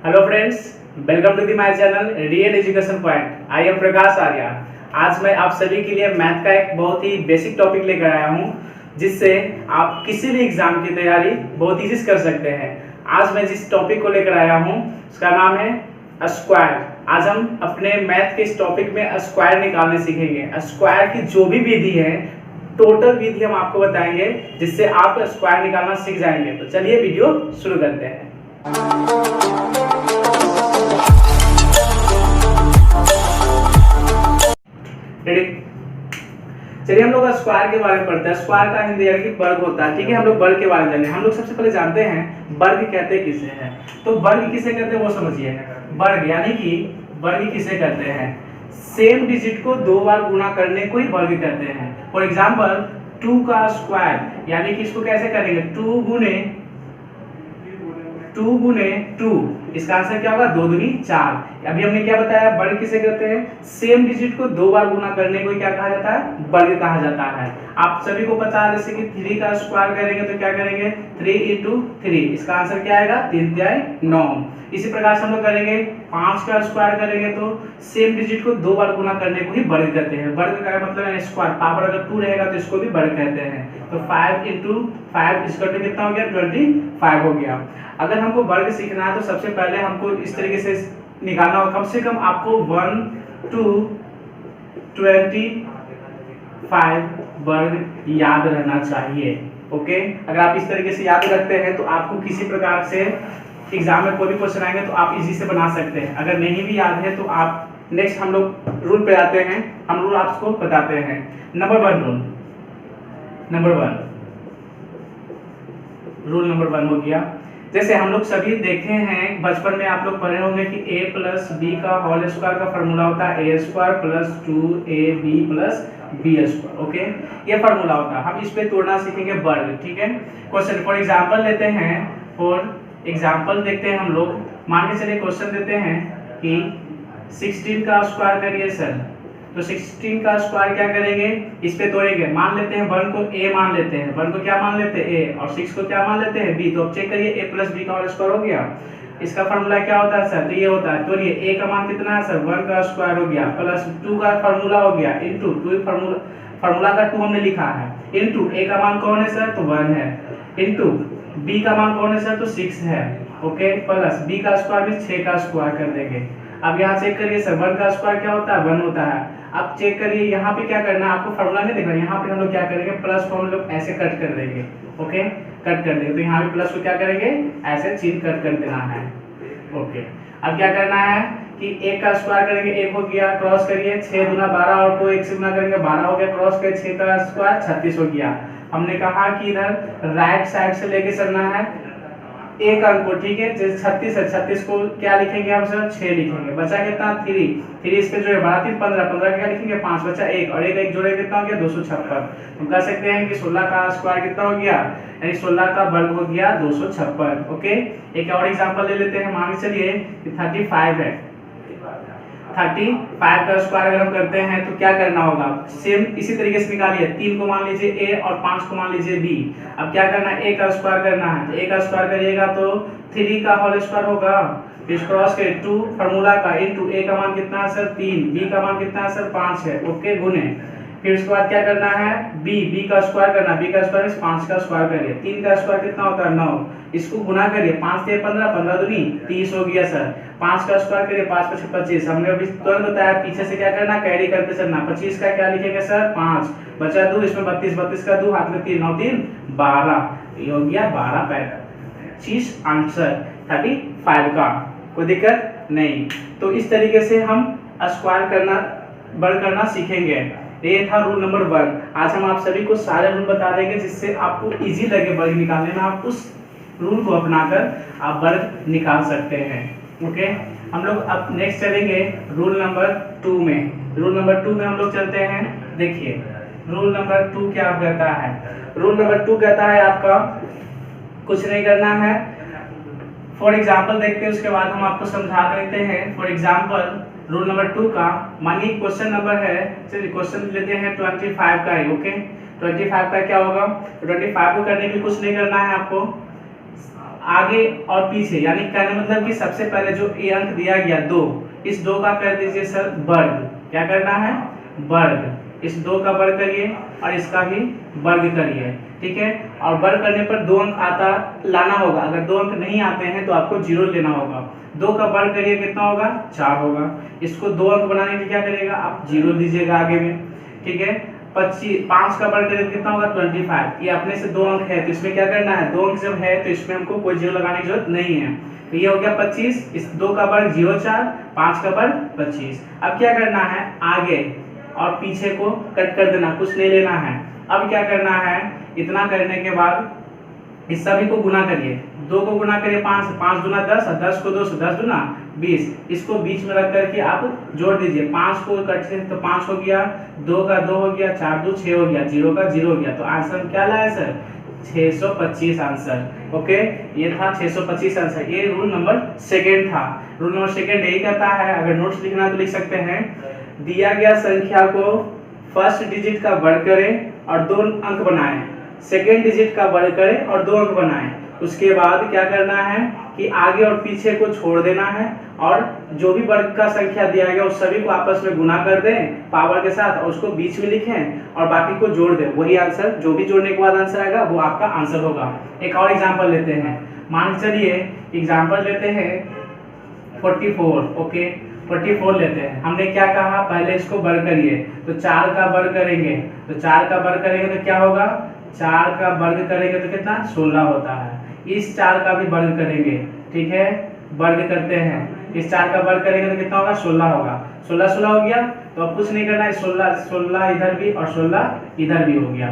Hello friends, welcome to the my channel real education point. I am Prakash Arya. आज मैं आप सभी के लिए मैथ का एक बहुत ही बेसिक टॉपिक लेकर आया हूं, जिससे आप किसी भी एग्जाम की तैयारी बहुत ईजी से कर सकते हैं। आज मैं जिस टॉपिक को लेकर आया हूं उसका नाम है स्क्वायर। आज हम अपने मैथ के इस टॉपिक में स्क्वायर निकालने सीखेंगे। स्क्वायर की जो भी विधि है, टोटल विधि हम आपको बताएंगे, जिससे आप स्क्वायर निकालना सीख जाएंगे। तो चलिए वीडियो शुरू करते हैं। चलिए हम लोग स्क्वायर के बारे में पढ़ते हैं। स्क्वायर का हिंदी यानी कि वर्ग होता है। ठीक है, हम लोग वर्ग के बारे में जानेंगे। हम लोग सबसे पहले जानते हैं वर्ग कहते किसे हैं। तो वर्ग किसे कहते हैं वो समझिए। वर्ग यानी कि वर्ग किसे कहते हैं, सेम डिजिट को दो बार गुणा करने को ही वर्ग कहते हैं। फॉर एग्जाम्पल 2 का स्क्वायर यानी कि इसको कैसे करेंगे, 2 गुने 2, इसका आंसर क्या होगा, 2 दूनी 4। अभी हमने क्या बताया, वर्ग किसे कहते हैं, सेम डिजिट को दो बार गुना करने को क्या कहा जाता है, वर्ग कहा जाता है। आप सभी को पता है जैसे कि 3 का स्क्वायर करेंगे तो क्या करेंगे, 3 × 3, इसका आंसर क्या आएगा, 3 × 9। इसी प्रकार से हम लोग करेंगे 5 का स्क्वायर करेंगे तो सेम डिजिट को दो बार गुना करने को ही वर्ग कहते हैं। वर्ग का मतलब है स्क्वायर, पावर अगर 2 रहेगा तो इसको भी वर्ग कहते हैं। तो 5 × 5 इसका कितना हो गया, 25 हो गया। अगर हमको वर्ग सीखना है तो सबसे पहले हमको इस तरीके से निकालना होगा। कम से कम आपको 1 to 25 वर्ग याद रहना चाहिए। ओके, अगर आप इस तरीके से याद रखते हैं तो आपको किसी प्रकार से एग्जाम में कोई भी क्वेश्चन आएंगे तो आप इजी से बना सकते हैं। अगर नहीं भी याद है तो आप नेक्स्ट हम लोग रूल पे आते हैं। हम रूल आपको बताते हैं। नंबर 1 रूल नंबर 1 हो गया। जैसे हम लोग सभी देखे हैं, बचपन में आप लोग पढ़े होंगे कि a + b का होल स्क्वायर का फॉर्मूला होता है a² + 2ab + b²। ओके, ये फॉर्मूला होता है। हम इस पे तोड़ना सीखेंगे वर्ग। ठीक है, क्वेश्चन फॉर एग्जांपल लेते हैं। फॉर एग्जांपल देखते हैं हम लोग। मान के चलिए क्वेश्चन देते हैं कि 16 का स्क्वायर करिए सर। तो 16 का स्क्वायर क्या करेंगे, इस पे तोड़ेंगे। मान लेते हैं 1 को a मान लेते हैं, 1 को क्या मान लेते हैं a, और 6 को क्या मान लेते हैं b। तो अब चेक करिए a + b का होल स्क्वायर हो गया। इसका फार्मूला क्या होता है सर, तो ये होता है। तो ये a का मान कितना है सर, 1 का स्क्वायर हो गया प्लस 2 का फार्मूला हो गया इनटू 2 फार्मूला का 2 हमने लिखा है, इनटू a का मान कौन है सर, तो 1 है, इनटू b का मान कौन है सर, तो 6 है। ओके, प्लस b का स्क्वायर में 6 का स्क्वायर कर देंगे। अब यहाँ चेक करिए सर, 1 का स्क्वायर क्या होता है, 1 होता है। अब चेक करिए यहाँ पे क्या करना है, आपको फार्मूला नहीं देखना। यहाँ पे हम लोग क्या करेंगे, प्लस को हम लोग ऐसे कट कर देंगे। ओके, कट कर देंगे तो यहाँ पे प्लस को क्या करेंगे, ऐसे चिन्ह कट कर देना है। ओके, अब क्या करना है कि 1 का स्क्वायर करेंगे, 1 हो गया, क्रॉस करिए 6 × 12 और को 1 से गुना करेंगे 12 हो गया, क्रॉस करिए 6 का स्क्वायर 36 हो गया। हमने कहा कि इधर राइट साइड से लेके चलना है एक अंक को। ठीक है, जैसे 36 है, 36 को क्या लिखेंगे हम सर, 6 लिखेंगे। बचा कितना, 3 इस पे जो है 3 15 क्या लिखेंगे, 5 बचा 1 और 1 जोड़े कितना हो गया, 256। हम कह सकते हैं कि 16 का स्क्वायर कितना हो गया, यानी 16 का वर्ग हो गया 256। ओके, एक और एग्जांपल ले लेते हैं। मान के चलिए कि 35 है। 35 का स्क्वायर अगर हम करते हैं तो क्या करना होगा, सेम इसी तरीके से निकालिए। 3 को मान लीजिए a और 5 को मान लीजिए b। अब क्या करना है, a का स्क्वायर करना है। तो a का स्क्वायर करिएगा तो 3 का होल स्क्वायर होगा, फिर क्रॉस के 2 फार्मूला का इनटू a का मान कितना है सर, 3, b का मान कितना है सर, 5 है। ओके, गुने फिर उसके बाद क्या करना है, b का स्क्वायर करना। b का स्क्वायर 5 का स्क्वायर करिए। 3 का स्क्वायर कितना होता है, 9, इसको गुना करिए। 5 से 15, 15 दूनी 30 हो गया सर। 5 का स्क्वायर करिए, 5 × 25। हमने अभी तुरंत बताया पीछे से क्या करना, कैरी करते चलना। 25 का क्या लिखेंगे सर, 5 बचा 2, इसमें 32 का 2 हाथ में 3, 9 3 12, ये हो गया 12 चीज आंसर 35 का। कोई दिक्कत नहीं। तो इस तरीके से हम स्क्वायर करना, वर्ग करना सीखेंगे। ये था रूल नंबर 1। आज हम आप सभी को सारे रूल बता देंगे, जिससे आपको इजी लगे वर्ग निकालने में। आप उस रूल को अपनाकर आप वर्ग निकाल सकते हैं। ओके, हम लोग अब नेक्स्ट चलेंगे रूल नंबर 2 में। रूल नंबर 2 में हम लोग चलते हैं। देखिए रूल नंबर 2 क्या कहता है। रूल नंबर 2 कहता है आपका कुछ नहीं करना है। फॉर एग्जाम्पल देखते हैं, उसके बाद हम आपको समझा देते हैं। फॉर एग्जाम्पल रूल नंबर 2 का, मानिए क्वेश्चन नंबर है, चलिए क्वेश्चन लेते हैं 25 का ही। ओके, 25 का क्या होगा, 25 को करने के लिए कुछ नहीं करना है आपको। आगे और पीछे, यानी कहने मतलब कि सबसे पहले जो ए अंक दिया गया 2, इस 2 का कर दीजिए सर वर्ग। क्या करना है? वर्ग। इस 2 का वर्ग करिए और इसका भी वर्ग करिए, ठीक है। और वर्ग करने पर 2 अंक आता लाना होगा, अगर 2 अंक नहीं आते हैं तो आपको 0 लेना होगा। 2 का वर्ग करिए, कितना होगा? 4 होगा। इसको 2 अंक बनाने के लिए क्या करिएगा आप? 0 दीजिएगा आगे में, ठीक है। 5 का वर्ग करें कितना होगा? 25। ये अपने से 2 अंक है तो इसमें क्या करना है? 2 अंक जब है तो इसमें हमको कोई 0 लगाने की जरूरत नहीं है। तो ये हो गया 25, इस 2 का वर्ग 0 4, 5 का वर्ग 25। अब क्या करना है? आगे और पीछे को कट कर देना, कुछ नहीं लेना है। अब क्या करना है? इतना करने के बाद इस सभी को गुना करिए। 2 को गुना करिए 5, 5 दूना 10 और 10 को 2 से 10 दूना 20। इसको बीच में रख करके आप जोड़ दीजिए। 5 को कटते तो 5 हो गया, 2 का 2 हो गया, 4 2 6 हो गया, 0 का 0 हो गया। तो आंसर क्या लाया सर? 625 आंसर। ओके, ये था 625 आंसर। ये रूल नंबर 2 था। रूल नंबर 2 यही कहता है, अगर नोट्स लिखना है तो लिख सकते हैं, दिया गया संख्या को फर्स्ट डिजिट का वर्ग करें और 2 अंक बनाएं, सेकेंड डिजिट का वर्ग करें और 2 अंक बनाएं। उसके बाद क्या करना है कि आगे और पीछे को छोड़ देना है और जो भी वर्ग का संख्या दिया गया उस सभी को आपस में गुना कर दें पावर के साथ और उसको बीच में लिखें और बाकी को जोड़ दें। वही आंसर, जो भी जोड़ने के बाद आंसर आएगा वो आपका आंसर होगा। एक और एग्जांपल लेते हैं, मान के चलिए एग्जांपल लेते हैं 44। ओके, 44 लेते हैं। हमने क्या कहा? पहले इसको वर्ग करिए, तो 4 का वर्ग करेंगे, तो 4 का वर्ग करेंगे तो क्या होगा? 4 का वर्ग करेंगे तो कितना? 16 होता है। इस 4 का भी वर्ग करेंगे, ठीक है, वर्ग करते हैं। इस 4 का वर्ग करेंगे तो कितना होगा? 16 होगा। 16 16 हो गया, तो अब कुछ नहीं करना है, 16 इधर भी और 16 इधर भी हो गया।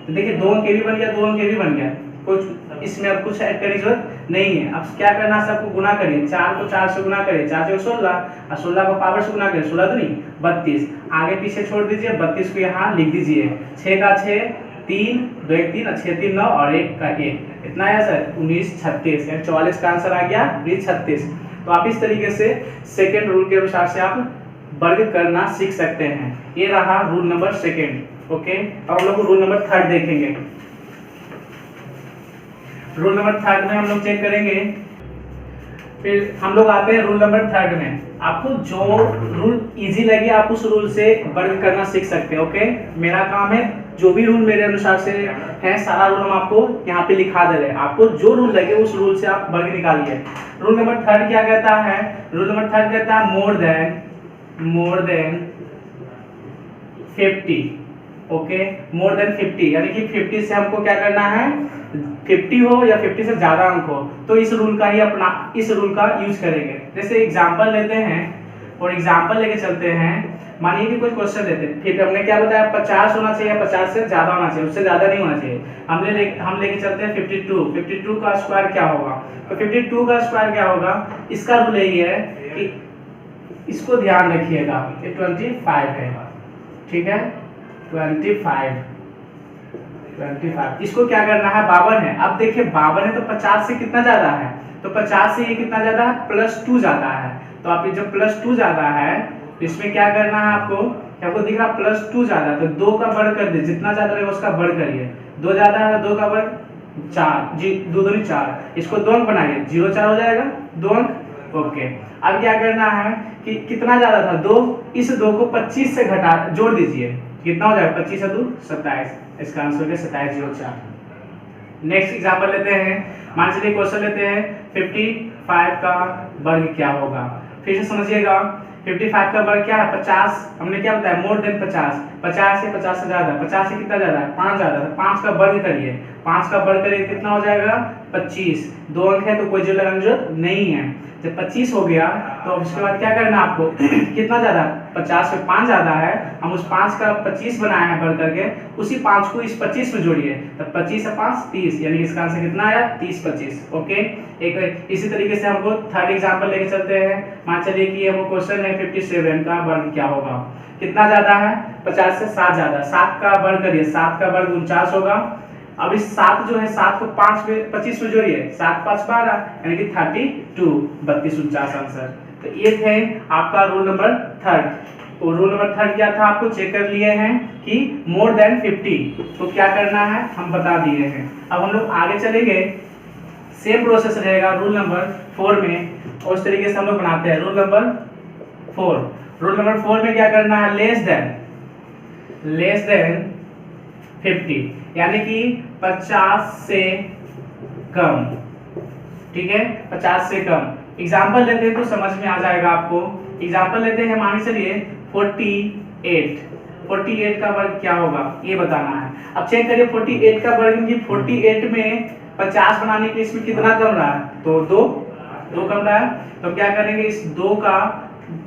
तो देखिए 2 अंक भी बन गया, 2 अंक भी बन गया। कुछ इसमें अब कुछ ऐड करने की जरूरत नहीं है। अब क्या करना है? सबको गुना करिए। 4 को 4 से गुना करिए, 4 से 16 और 16 को पावर से गुना करिए, 16 दूनी 32। आगे पीछे छोड़ दीजिए, 32 को यहाँ लिख दीजिए। 6 का 6, 3 2 1 3 और 6 3 9 और 1 का 1, इतना है सर 19 36, यानी 44 का आंसर आ गया 19 36। तो आप इस तरीके से सेकेंड रूल के अनुसार से आप वर्ग करना सीख सकते हैं। ये रहा रूल नंबर 2। ओके, अब हम लोग रूल नंबर 3 देखेंगे। रूल नंबर 3 में हम लोग चेक करेंगे, फिर हम लोग आते हैं रूल नंबर 3 में। आपको जो रूल इजी लगे आप उस रूल से वर्ग करना सीख सकते हैं। ओके, मेरा काम है जो भी रूल मेरे अनुसार से है सारा रूल हम आपको यहाँ पे लिखा दे रहे हैं। आपको जो रूल लगे उस रूल से आप वर्ग निकालिए। रूल नंबर 3 क्या कहता है? रूल नंबर 3 कहता है more than 50। Okay, more than 50 यानी कि 50 से हमको क्या करना है? 50 हो या 50 से ज्यादा अंक हो तो इस रूल का यूज करेंगे। जैसे एग्जांपल लेते हैं और एग्जांपल लेके चलते हैं। मानिए कि कुछ क्वेश्चन देते हैं, फिर हमने क्या बताया? 50 होना चाहिए, 50 से ज्यादा होना चाहिए, उससे ज्यादा नहीं होना चाहिए। हम लेके चलते हैं 52 का स्क्वायर क्या होगा? तो 52 का स्क्वायर क्या होगा? इसका रूल यही है कि इसको ध्यान रखिएगा, ये 25 है, ठीक है, 25। इसको क्या करना है? 52 है। अब देखिए 52 है तो 50 से कितना ज्यादा है? तो 50 से ये कितना ज्यादा है? +2 ज्यादा है। तो आप ये जो +2 ज्यादा है तो इसमें क्या करना है आपको? आपको दिख रहा +2 ज्यादा है तो 2 का वर्ग कर दीजिए, जितना ज्यादा रहेगा उसका वर्ग करिए। 2 ज्यादा है तो 2 का वर्ग 4, जी 2 दूनी 4, इसको 2 अंक बनाइए, 0 4 हो जाएगा, 2 अंक। ओके, अब क्या करना है कि कितना ज्यादा था? 2, इस 2 को 25 से घटा जोड़ दीजिए, कितना हो जाएगा? 25 2 27, इसका आंसर हो गया 2704। नेक्स्ट एग्जांपल लेते हैं, मान लीजिए क्वेश्चन लेते हैं 55 का वर्ग क्या होगा? फिर से समझिएगा, 55 का वर्ग क्या है? 50। हमने क्या बताया? मोर देन 50, 50 से 50 से ज्यादा, 50 से कितना ज्यादा है? 5 ज्यादा है। 5 का वर्ग करिए, 5 का वर्ग करिए कितना हो जाएगा? 25। 2 अंक है तो कोई जोड़ लगाने की जरूरत नहीं है। जब 25 हो गया तो उसके बाद क्या करना आपको? कितना ज्यादा? 50 से 5 ज्यादा है, हम उस 5 का 25 बनाए हैं बढ़ करके, उसी 5 को इस 25 में जोड़िए, तब 25 से 5 30, यानी इसका आंसर कितना आया? 30 25। ओके, एक इसी तरीके से हमको थर्ड एग्जांपल लेके चलते हैं। मान चलिए कि हमको क्वेश्चन है 57 का वर्ग क्या होगा? कितना ज्यादा है? 50 से 7 ज्यादा। 7 का वर्ग करिए, 7 का वर्ग 49 होगा। अब इस 7 जो है 7 को 5 में 25 में जोड़िए, 7 5 12, यानी कि 32 32 49 आंसर। तो ये थे आपका रूल नंबर 3। तो रूल नंबर 3 क्या था? आपको चेक कर लिए हैं कि मोर देन 50 तो क्या करना है हम बता दिए हैं। अब हम लोग आगे चलेंगे सेम प्रोसेस रहेगा रूल नंबर 4 में, उस तरीके से हम लोग बनाते हैं। रूल नंबर 4 में क्या करना है, लेस देन 50, यानी कि 50 से कम, ठीक है, 50 से कम। एग्जाम्पल लेते हैं तो समझ में आ जाएगा आपको। एग्जाम्पल लेते हैं, मान के चलिए 48 का वर्ग क्या होगा ये बताना है। अब चेक करिए 48 का वर्ग, कि 48 में 50 बनाने के लिए इसमें कितना कम रहा है, तो 2 कम रहा है। तो क्या करेंगे, इस 2 का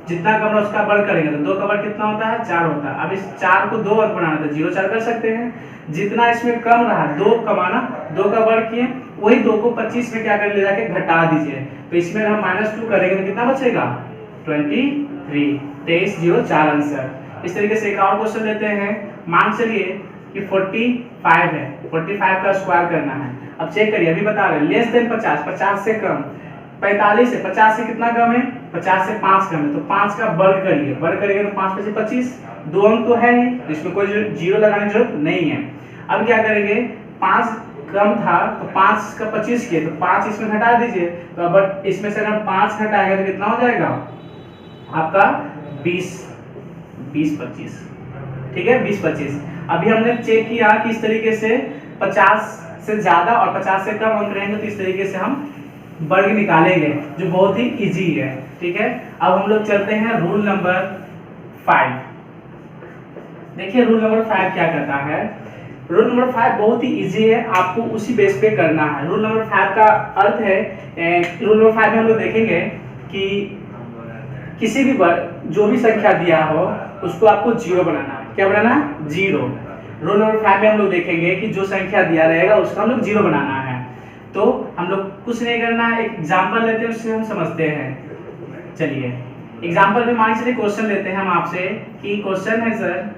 जितना कम रहा उसका वर्ग करेंगे, तो 2 का वर्ग कितना होता है, 4 होता है। अब इस 4 को 2 अंक बनाना था, 0 4 कर सकते हैं। जितना इसमें कम रहा 2 कमाना, 2 का वर्ग किए, वही 2 को 25 में क्या कर ले जाके घटा दीजिए। तो इसमें हम -2 करेंगे तो कितना बचेगा, 23, 23 0 4 आंसर। इस तरीके से एक और क्वेश्चन लेते हैं। मान चलिए कि 45 है, 45 का स्क्वायर करना है। अब चेक करिए, अभी बता रहे लेस देन 50 से कम। 45 है, 50 से कितना कम है, 50 से 5 कम है, तो 5 का वर्ग करिए, वर्ग करेंगे तो 5 5 25, 2 अंक तो है ही, इसमें कोई जीरो लगाने की जरूरत नहीं है। अब क्या करेंगे, 5 कम था तो 5 का 25 किए, तो 5 इसमें घटा दीजिए। तो अब इसमें से अगर 5 घटाएंगे तो कितना हो जाएगा आपका 20 25, ठीक है, 20 25। अभी हमने चेक किया कि इस तरीके से 50 से ज्यादा और 50 से कम अंक रहेंगे तो इस तरीके से हम वर्ग निकालेंगे, जो बहुत ही इजी है, ठीक है। अब हम लोग चलते हैं रूल नंबर 5। देखिए रूल नंबर 5 क्या कहता है। रूल नंबर 5 बहुत ही इजी है, आपको उसी बेस पे करना है। रूल नंबर 5 का अर्थ है, रूल नंबर 5 में हम लोग देखेंगे कि किसी भी वर्ग जो भी संख्या दिया हो उसको आपको 0 बनाना है। क्या बनाना है, 0। रूल नंबर 5 में हम लोग देखेंगे कि जो संख्या दिया रहेगा उसका हम लोग 0 बनाना है। तो हम लोग कुछ नहीं करना है, एक एग्जाम्पल लेते हैं, उससे हम समझते हैं। चलिए एग्जाम्पल में मान चलिए क्वेश्चन लेते हैं हम आपसे कि क्वेश्चन है सर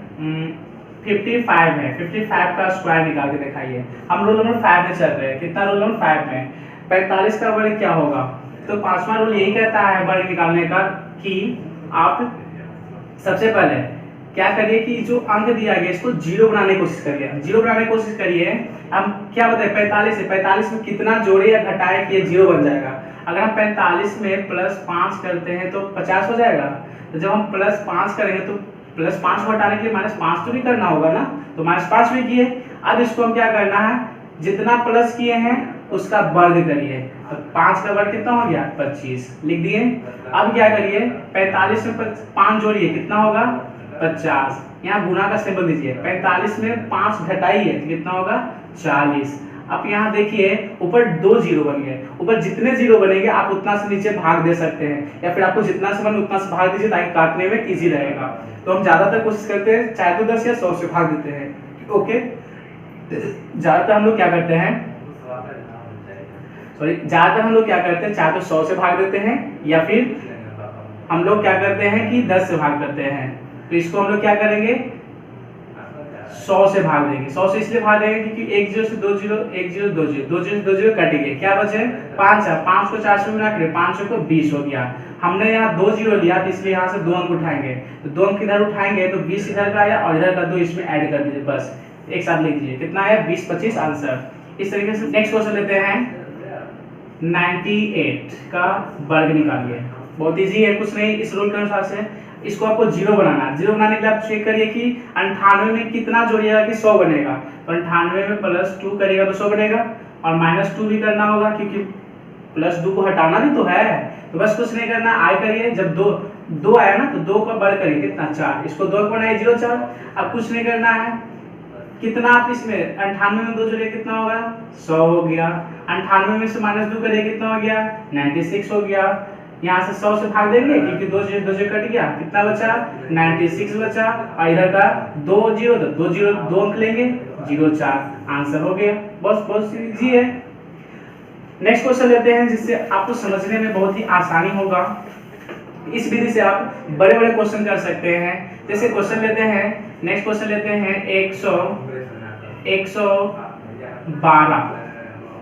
55 है, 55 का स्क्वायर निकाल के दिखाइए। हम रूल नंबर 5 में चल रहे हैं। कितना रूल नंबर 5 में 45 का वर्ग क्या होगा, तो 5वां रूल यही कहता है वर्ग निकालने का कि आप सबसे पहले क्या करिए कि जो अंक दिया गया इसको 0 बनाने की कोशिश करिए, 0 बनाने की कोशिश करिए। हम क्या बताए 45 है, 45 में कितना जोड़े या घटाए कि ये 0 बन जाएगा। अगर हम 45 में +5 करते हैं तो 50 हो जाएगा। तो जब हम +5 करेंगे तो +5 को हटाने के लिए -5 तो भी करना होगा ना, तो -5 भी किए। अब इसको हम क्या करना है, जितना प्लस किए हैं उसका वर्ग करिए। तो 5 का वर्ग कितना हो गया 25, लिख दिए। अब क्या करिए 45 में 5 जोड़िए, कितना होगा 50, यहाँ गुना का सिंबल दीजिए। 45 में 5 घटाइए तो कितना होगा 40। अब यहाँ देखिए ऊपर 2 0 बन गए, ऊपर जितने 0 बनेंगे आप उतना से नीचे भाग दे सकते हैं, या फिर आपको जितना से बने उतना से भाग दीजिए ताकि काटने में इजी रहेगा। तो हम ज्यादातर कोशिश करते हैं चाहे तो 10 या 100 से भाग देते हैं, ओके। ज्यादातर हम लोग क्या करते हैं, चाहे तो 100 से भाग देते हैं, या फिर हम लोग क्या करते हैं कि 10 से भाग करते हैं। तो इसको हम लोग क्या करेंगे 100 से भाग देंगे। 100 से इसलिए भाग देंगे क्योंकि 1 0 से 2 0, 1 0 2 0, 2 0 2 0 कट गए, क्या बचे 5 है। 5 को 4 से गुना करें, 5 को 20 हो गया। हमने यहाँ 2 0 लिया तो इसलिए यहाँ से 2 अंक उठाएंगे, तो 2 अंक इधर उठाएंगे तो 20 इधर का आया और इधर का 2 इसमें ऐड कर दीजिए, बस एक साथ लिख दीजिए, कितना है 20 25 आंसर। इस तरीके से नेक्स्ट क्वेश्चन लेते हैं 98 का वर्ग निकालिए। बहुत इजी है, कुछ नहीं, इस रूल के अनुसार से इसको आपको 0 बनाना है। 0 बनाने के लिए आप चेक करिए कि 98 में कितना जोड़िएगा कि 100 बनेगा। तो 98 में +2 करिएगा तो 100 बनेगा, और -2 भी करना होगा क्योंकि +2 को हटाना भी तो है। तो बस कुछ नहीं करना, आय करिए, जब 2 आया ना तो 2 का वर्ग करिए, कितना 4, इसको 2 बनाइए 0 4। अब कुछ नहीं करना है, कितना आप इसमें 98 में 2 जोड़िए कितना होगा 100 हो गया। 98 में से -2 करिए कितना हो गया 96 हो गया। यहाँ से 100 से भाग देंगे क्योंकि 2 0 कट गया, कितना बचा 96 बचा, और इधर का 2 0 तो 2 0 2 अंक लेंगे 0 4 आंसर हो गया। बस बहुत इजी है। नेक्स्ट क्वेश्चन लेते हैं जिससे आपको समझने में बहुत ही आसानी होगा। इस विधि से आप बड़े बड़े क्वेश्चन कर सकते हैं। जैसे क्वेश्चन लेते हैं, नेक्स्ट क्वेश्चन लेते हैं 112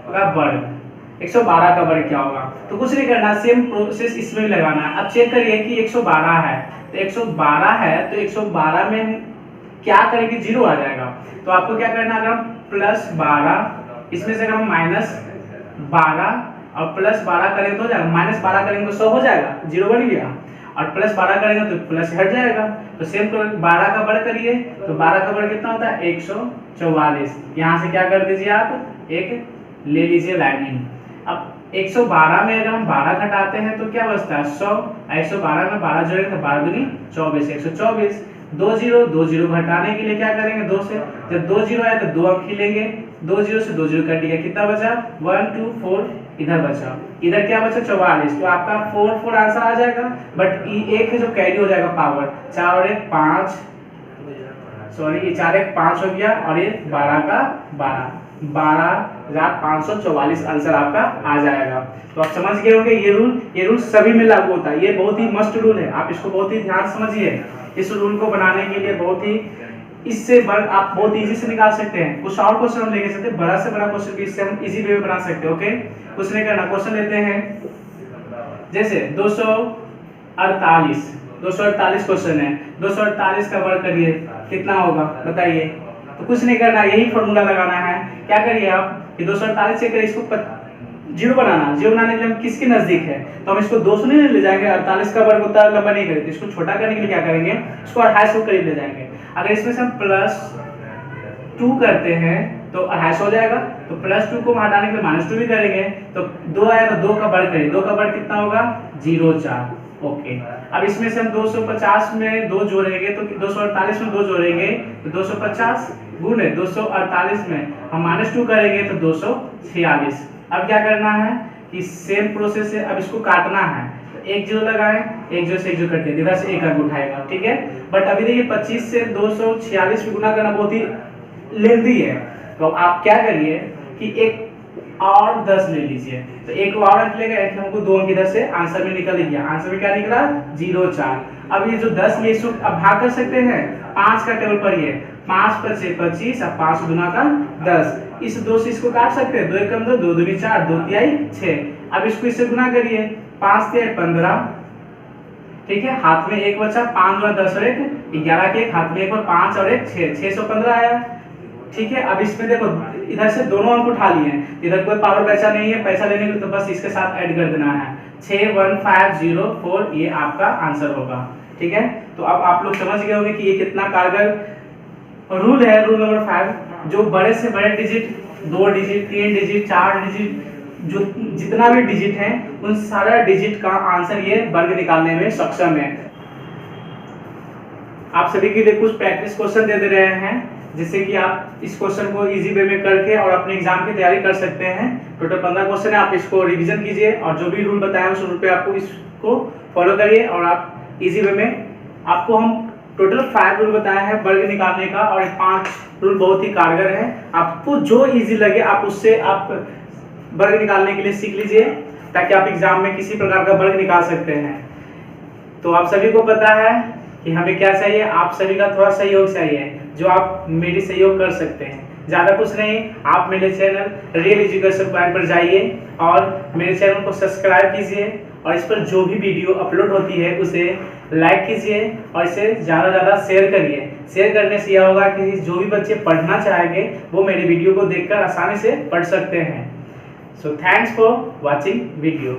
का वर्ग। 112 का वर्ग क्या होगा, तो कुछ नहीं करना, सेम प्रोसेस इसमें भी लगाना है। अब चेक करिए कि 112 है, तो 112 है तो 112 में क्या करेंगे 0 आ जाएगा। तो आपको क्या करना है, अगर हम +12 इसमें से अगर हम 12 और प्लस 12 करेंगे तो हो जाएगा, माइनस 12 करेंगे तो 100 हो जाएगा, 0 बन गया, और प्लस 12 करेंगे तो प्लस हट जाएगा। तो सेम 12 का वर्ग करिए तो 12 का वर्ग कितना होता है 144। यहाँ से क्या कर दीजिए आप एक ले लीजिए लाइनिंग। अब 112 में अगर हम 12 घटाते हैं तो क्या बचता है 100, 112 में 12 जोड़ेंगे तो 12 दूनी 24, 124। 2 जीरो घटाने के लिए क्या करेंगे 2 से, जब 2 जीरो आया तो 2 अंक खिलेंगे, 2 जीरो से 2 जीरो कट गया, कितना बचा 1 2 4, इधर बचा, इधर क्या बचा 44। तो आपका 4 आंसर आ जाएगा। बट एक है जो कैरी हो जाएगा पावर, 4 और 1 5, सॉरी ये 4 1 5 हो गया, और ये 12 का 12,544 आंसर आपका आ जाएगा। तो आप समझ गए होंगे ये रूल सभी में लागू होता है, ये बहुत ही मस्त रूल है, आप इसको बहुत ही ध्यान से समझिए। इस रूल को बनाने के लिए बहुत ही इससे वर्ग आप बहुत इजी से निकाल सकते हैं। कुछ और क्वेश्चन हम लेके सकते हैं, बड़ा से बड़ा क्वेश्चन भी इससे हम इजी वे में बना सकते हैं। ओके, कुछ नहीं करना, क्वेश्चन लेते हैं जैसे 248 क्वेश्चन है, 248 का वर्ग करिए कितना होगा बताइए। तो कुछ नहीं करना, यही फॉर्मूला लगाना है। क्या करिए आप कि 248 से इसको जीरो बनाने के लिए हम किसके नजदीक है, तो हम इसको 200 नहीं ले जाएंगे, 48 का वर्ग उतना लंबा नहीं करेंगे, इसको छोटा करने के लिए क्या करेंगे इसको 250 के करीब ले जाएंगे। अगर इसमें से हम +2 करते हैं तो 250 हो जाएगा, तो +2 को हटाने के लिए -2 भी करेंगे, तो 2 आया तो 2 का वर्ग करिए, 2 का वर्ग कितना होगा 04। ओके, अब इसमें से हम 250 में 2 जोड़ेंगे तो 248 में 2 जोड़ेंगे तो 250 गुणे 248 में हम -2 करेंगे तो 246। अब क्या करना है कि सेम प्रोसेस है, अब इसको काटना है, तो 1 जीरो लगाएं, 1 जीरो से 1 जीरो कट गया, इधर से 1 अंक उठाएगा, ठीक है। बट अभी देखिए 25 से 246 में गुना करना बहुत ही लेंथी है, तो आप क्या करिए कि एक और 10 ले लीजिए, तो एक और अंक लेगा, एक हमको 2 अंक इधर से आंसर में निकल गया, आंसर में क्या निकला 04। अब ये जो 10 ये इसको अब भाग कर सकते हैं 5 का टेबल पर, ये 5 × 6 25, अब 5 गुना का 10, इस 2 से इसको काट सकते हैं, 2 1 2, 2 दूनी 4, 2 तिहाई 6। अब इसको इससे गुना करिए, 5 तिहाई 15, ठीक है, हाथ में 1 बचा, 5 गुना 10 और 1 11 के, एक हाथ में 1 और 5 और 1 6, 615 आया, ठीक है। अब इसमें देखो इधर से दोनों अंक उठा लिए हैं, इधर कोई पावर बचा नहीं है पैसा लेने के लिए, तो बस इसके साथ ऐड कर देना है 61504, ये आपका आंसर होगा, ठीक है। तो अब आप लोग समझ गए होंगे कि ये कितना कारगर रूल है। रूल नंबर 5, जो बड़े से बड़े डिजिट 2 डिजिट 3 डिजिट 4 डिजिट जो जितना भी डिजिट है उन सारा डिजिट का आंसर ये वर्ग निकालने में सक्षम है। आप सभी के लिए कुछ प्रैक्टिस क्वेश्चन दे रहे हैं, जिससे कि आप इस क्वेश्चन को इजी वे में करके और अपने एग्जाम की तैयारी कर सकते हैं। टोटल 15 क्वेश्चन है, आप इसको रिवीजन कीजिए और जो भी रूल बताया उस रूल पे आपको इसको फॉलो करिए, और आप इजी वे में, आपको हम टोटल 5 रूल बताया है वर्ग निकालने का, और 5 रूल बहुत ही कारगर है। आपको जो इजी लगे आप उससे आप वर्ग निकालने के लिए सीख लीजिए, ताकि आप एग्जाम में किसी प्रकार का वर्ग निकाल सकते हैं। तो आप सभी को पता है कि हमें क्या चाहिए, आप सभी का थोड़ा सहयोग चाहिए, जो आप मेरी सहयोग कर सकते हैं। ज़्यादा कुछ नहीं, आप मेरे चैनल रियल एजुकेशन पॉइंट पर जाइए और मेरे चैनल को सब्सक्राइब कीजिए, और इस पर जो भी वीडियो अपलोड होती है उसे लाइक कीजिए और इसे ज़्यादा ज़्यादा शेयर करिए। शेयर करने से यह होगा कि जो भी बच्चे पढ़ना चाहेंगे वो मेरे वीडियो को देखकर आसानी से पढ़ सकते हैं। So thanks for watching video.